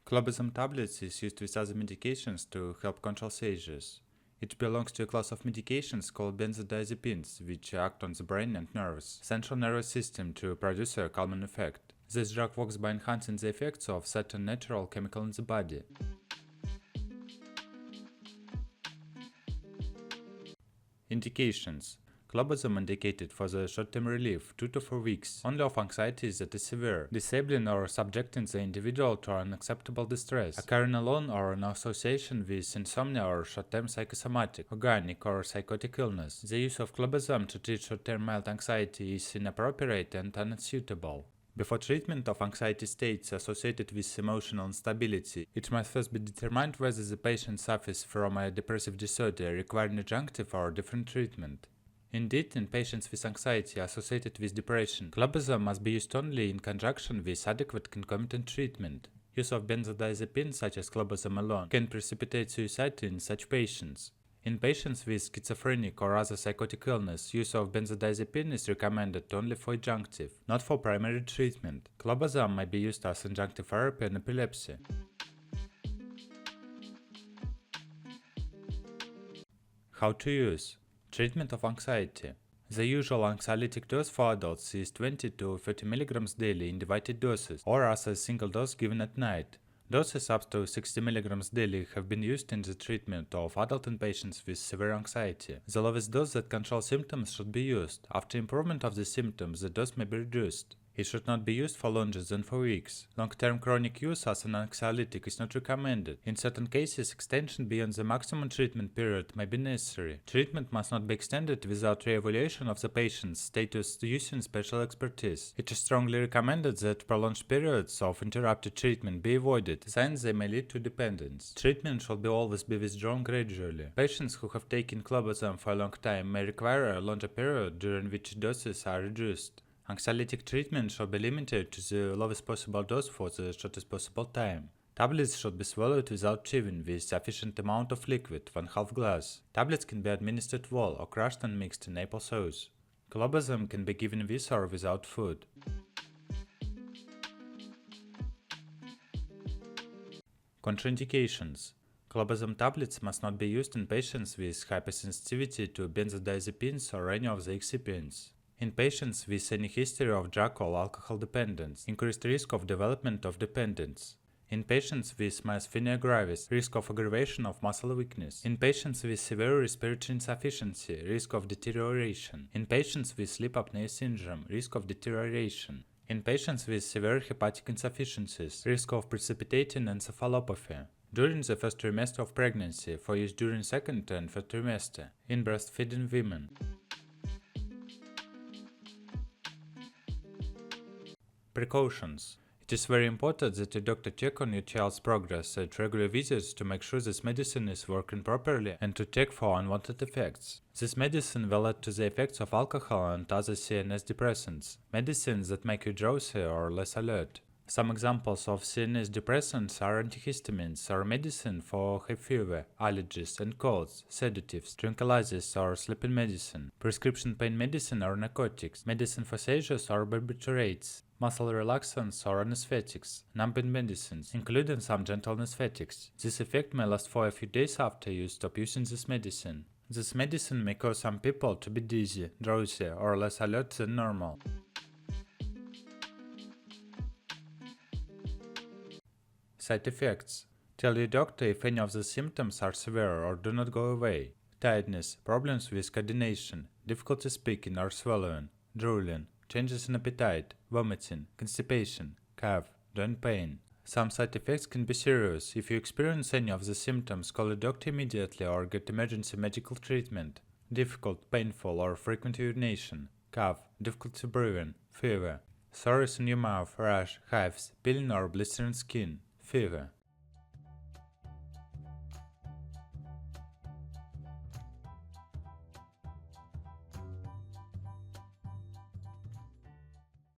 Clobazam tablets is used with other medications to help control seizures. It belongs to a class of medications called benzodiazepines, which act on the brain and nerves, central nervous system to produce a calming effect. This drug works by enhancing the effects of certain natural chemical in the body. Indications: Clobazam indicated for the short-term relief 2 to 4 weeks only of anxiety that is severe, disabling or subjecting the individual to unacceptable distress, occurring alone or in association with insomnia or short-term psychosomatic, organic or psychotic illness. The use of clobazam to treat short-term mild anxiety is inappropriate and unsuitable. Before treatment of anxiety states associated with emotional instability, it must first be determined whether the patient suffers from a depressive disorder requiring adjunctive or different treatment. Indeed, in patients with anxiety associated with depression, clobazam must be used only in conjunction with adequate concomitant treatment. Use of benzodiazepines such as clobazam alone can precipitate suicide in such patients. In patients with schizophrenic or other psychotic illness, use of benzodiazepine is recommended only for adjunctive, not for primary treatment. Clobazam may be used as adjunctive therapy in epilepsy. How to use? Treatment of anxiety. The usual anxiolytic dose for adults is 20 to 30 mg daily in divided doses, or as a single dose given at night. Doses up to 60 mg daily have been used in the treatment of adult patients with severe anxiety. The lowest dose that controls symptoms should be used. After improvement of the symptoms, the dose may be reduced. It should not be used for longer than 4 weeks. Long-term chronic use as an anxiolytic is not recommended. In certain cases, extension beyond the maximum treatment period may be necessary. Treatment must not be extended without re-evaluation of the patient's status using special expertise. It is strongly recommended that prolonged periods of interrupted treatment be avoided, since they may lead to dependence. Treatment should always be withdrawn gradually. Patients who have taken clobazam for a long time may require a longer period during which doses are reduced. Anxiolytic treatment should be limited to the lowest possible dose for the shortest possible time. Tablets should be swallowed without chewing with sufficient amount of liquid, 1/2 glass. Tablets can be administered whole or crushed and mixed in apple sauce. Clobazam can be given with or without food. Contraindications. Clobazam tablets must not be used in patients with hypersensitivity to benzodiazepines or any of the excipients. In patients with any history of drug or alcohol dependence, increased risk of development of dependence. In patients with myasthenia gravis, risk of aggravation of muscle weakness. In patients with severe respiratory insufficiency, risk of deterioration. In patients with sleep apnea syndrome, risk of deterioration. In patients with severe hepatic insufficiencies, risk of precipitating encephalopathy. During the first trimester of pregnancy, for use during second and third trimester. In breastfeeding women. Precautions. It is very important that a doctor check on your child's progress at regular visits to make sure this medicine is working properly and to check for unwanted effects. This medicine will add to the effects of alcohol and other CNS depressants, medicines that make you drowsy or less alert. Some examples of CNS depressants are antihistamines or medicine for hay fever, allergies and colds, sedatives, tranquilizers or sleeping medicine, prescription pain medicine or narcotics, medicine for seizures or barbiturates, muscle relaxants or anesthetics, numbing medicines, including some gentle anesthetics. This effect may last for a few days after you stop using this medicine. This medicine may cause some people to be dizzy, drowsy or less alert than normal. Side effects. Tell your doctor if any of the symptoms are severe or do not go away. Tiredness, problems with coordination, difficulty speaking or swallowing, drooling, changes in appetite, vomiting, constipation, cough, joint pain. Some side effects can be serious. If you experience any of the symptoms, call a doctor immediately or get emergency medical treatment. Difficult, painful or frequent urination, cough, difficulty breathing, fever, sores in your mouth, rash, hives, peeling or blistering skin, fever.